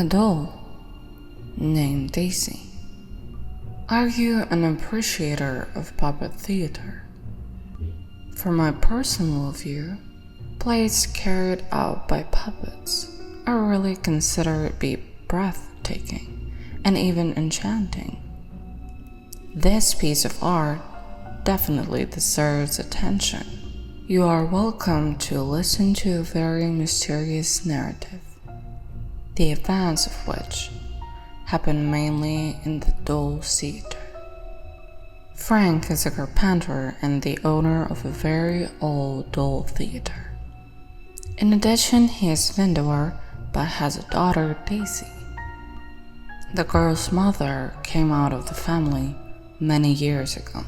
A doll named Daisy. Are you an appreciator of puppet theater? From my personal view, plays carried out by puppets are really considered to be breathtaking and even enchanting. This piece of art definitely deserves attention. You are welcome to listen to a very mysterious narrative, the events of which happen mainly in the doll theater. Frank is a carpenter and the owner of a very old doll theater. In addition, he is widower but has a daughter, Daisy. The girl's mother came out of the family many years ago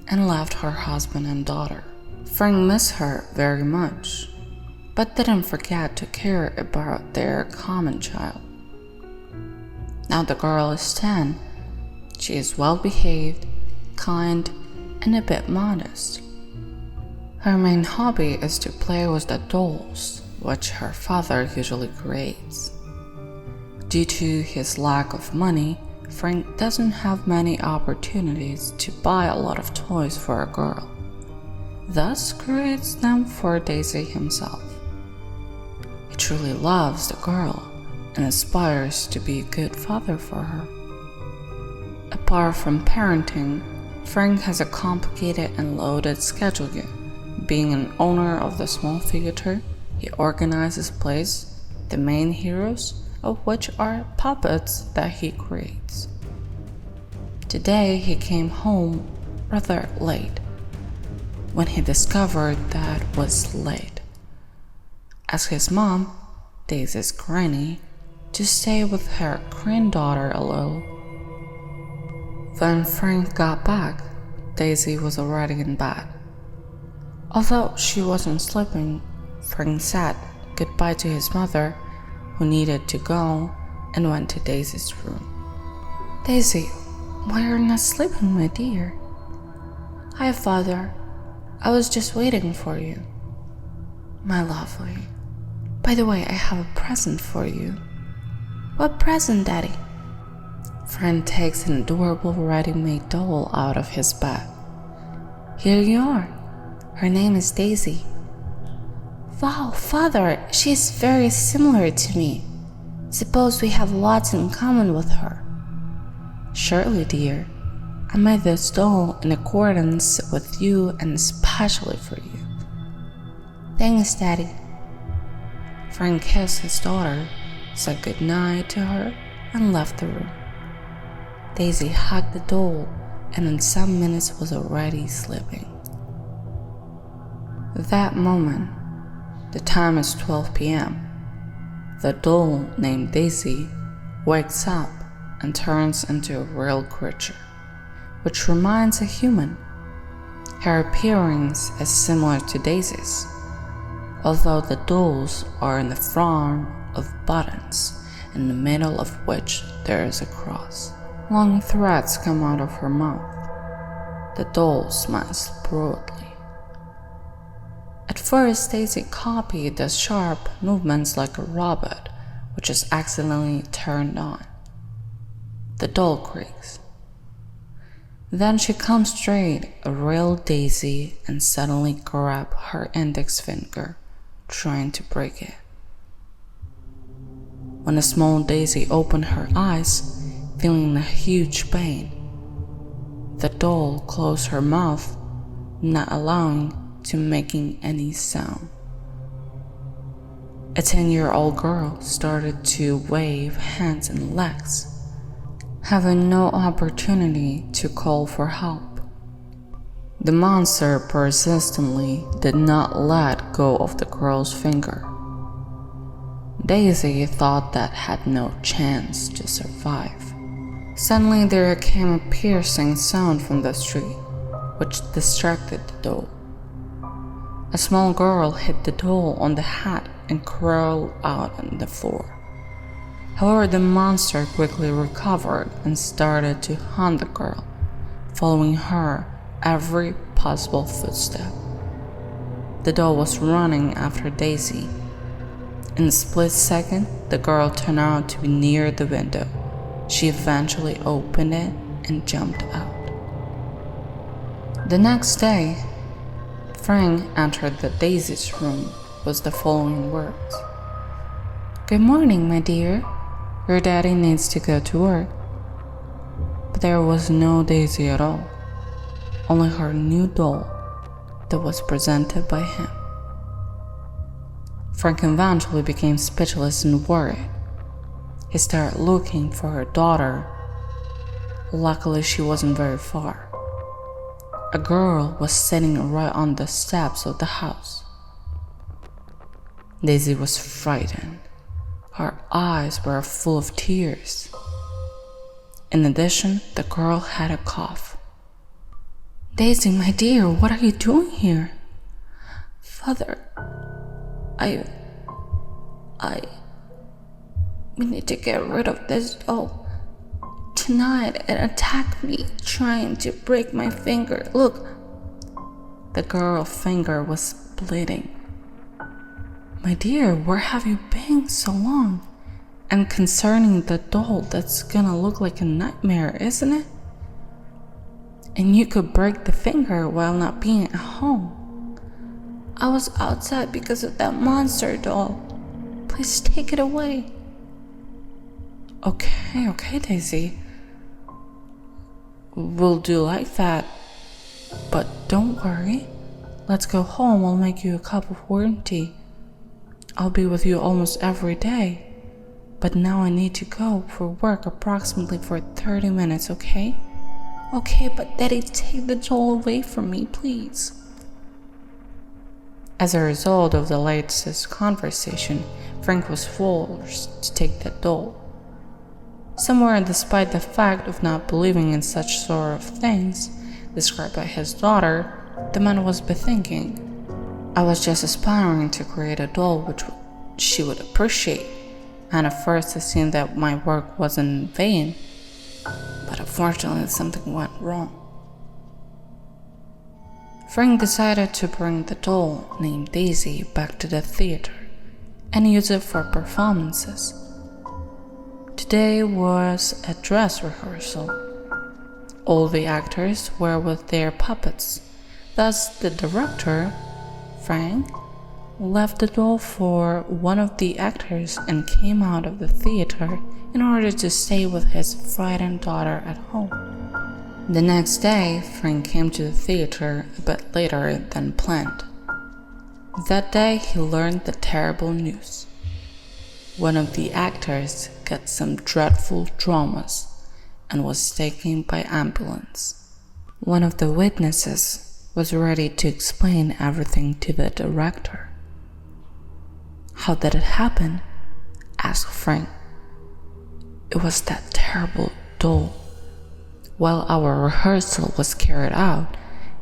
and left her husband and daughter. Frank missed her very much, but didn't forget to care about their common child. Now the girl is 10. She is well behaved, kind, and a bit modest. Her main hobby is to play with the dolls, which her father usually creates. Due to his lack of money, Frank doesn't have many opportunities to buy a lot of toys for a girl, thus creates them for Daisy himself. He truly loves the girl and aspires to be a good father for her. Apart from parenting, Frank has a complicated and loaded schedule. Being an owner of the small theater, he organizes plays, the main heroes of which are puppets that he creates. Today he came home rather late when he discovered that it was late. Asked his mom, Daisy's granny, to stay with her granddaughter a little. When Frank got back, Daisy was already in bed. Although she wasn't sleeping, Frank said goodbye to his mother, who needed to go, and went to Daisy's room. Daisy, why are you not sleeping, my dear? Hi, father. I was just waiting for you. My lovely. By the way, I have a present for you. What present, Daddy? Frank takes an adorable ready-made doll out of his bag. Here you are. Her name is Daisy. Wow, father, she is very similar to me. Suppose we have lots in common with her. Surely, dear. I made this doll in accordance with you and especially for you. Thanks, Daddy. Frank kissed his daughter, said goodnight to her, and left the room. Daisy hugged the doll and in some minutes was already sleeping. At that moment, the time is 12 p.m. The doll named Daisy wakes up and turns into a real creature, which reminds a human. Her appearance is similar to Daisy's, although the dolls are in the form of buttons, in the middle of which there is a cross. Long threads come out of her mouth. The doll smiles broadly. At first, Daisy copied the sharp movements like a robot, which is accidentally turned on. The doll creaks. Then she comes straight, a real Daisy, and suddenly grabs her index finger, trying to break it. When the small Daisy opened her eyes, feeling a huge pain, the doll closed her mouth, not allowing to making any sound. A 10-year-old girl started to wave hands and legs, having no opportunity to call for help. The monster persistently did not let go of the girl's finger. Daisy thought that had no chance to survive. Suddenly there came a piercing sound from the street, which distracted the doll. A small girl hit the doll on the head and crawled out on the floor. However, the monster quickly recovered and started to hunt the girl, following her every possible footstep. The doll was running after Daisy. In a split second, the girl turned out to be near the window. She eventually opened it and jumped out. The next day, Frank entered the Daisy's room with the following words. "Good morning, my dear. Your daddy needs to go to work." But there was no Daisy at all, only her new doll that was presented by him. Frank eventually became speechless and worried. He started looking for her daughter. Luckily, she wasn't very far. A girl was sitting right on the steps of the house. Daisy was frightened. Her eyes were full of tears. In addition, the girl had a cough. "Daisy, my dear, what are you doing here?" "Father, we need to get rid of this doll. Tonight it attacked me, trying to break my finger. Look." The girl's finger was bleeding. "My dear, where have you been so long? And concerning the doll, that's gonna look like a nightmare, isn't it? And you could break the finger while not being at home." "I was outside because of that monster doll. Please take it away." Okay, Daisy. We'll do like that. But don't worry. Let's go home. I'll make you a cup of warm tea. I'll be with you almost every day. But now I need to go for work approximately for 30 minutes, okay? "Okay, but Daddy, take the doll away from me, please." As a result of the latest conversation, Frank was forced to take the doll. Somewhere, despite the fact of not believing in such sort of things, described by his daughter, the man was bethinking, "I was just aspiring to create a doll which she would appreciate, and at first it seemed that my work wasn't in vain, but unfortunately something went wrong." Frank decided to bring the doll named Daisy back to the theater and use it for performances. Today was a dress rehearsal. All the actors were with their puppets. Thus, the director, Frank, left the doll for one of the actors and came out of the theater in order to stay with his frightened daughter at home. The next day, Frank came to the theater a bit later than planned. That day, he learned the terrible news. One of the actors got some dreadful traumas and was taken by ambulance. One of the witnesses was ready to explain everything to the director. "How did it happen?" asked Frank. "It was that terrible doll. While our rehearsal was carried out,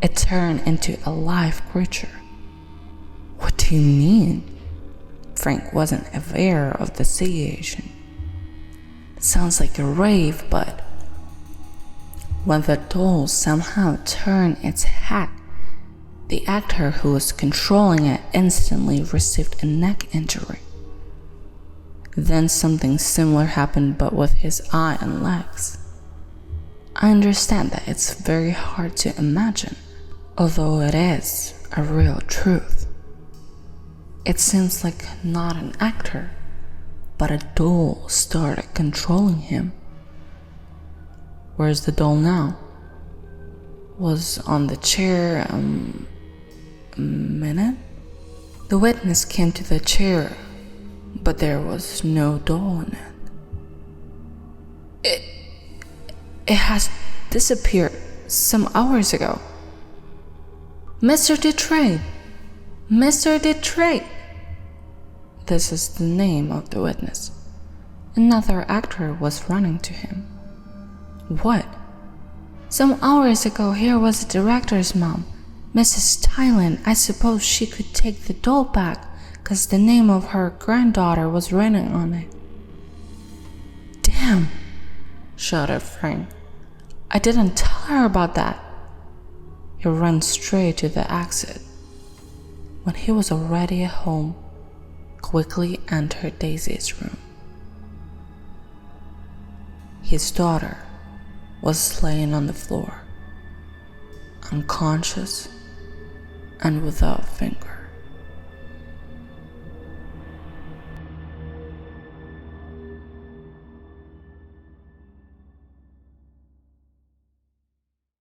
it turned into a live creature." "What do you mean?" Frank wasn't aware of the situation. "It sounds like a rave, but when the doll somehow turned its head, the actor who was controlling it instantly received a neck injury. Then something similar happened but with his eye and legs. I understand that it's very hard to imagine, although it is a real truth. It seems like not an actor, but a doll started controlling him." "Where's the doll now?" "Was on the chair a minute." The witness came to the chair, but there was no doll in it. It has disappeared some hours ago." "Mr. Detroit! Mr. Detroit!" This is the name of the witness. Another actor was running to him. "What?" "Some hours ago, here was the director's mom, Mrs. Thailand. I suppose she could take the doll back, 'cause the name of her granddaughter was written on it." "Damn!" shouted Frank. "I didn't tell her about that." He ran straight to the exit. When he was already at home, quickly entered Daisy's room. his daughter was laying on the floor, unconscious and without a finger.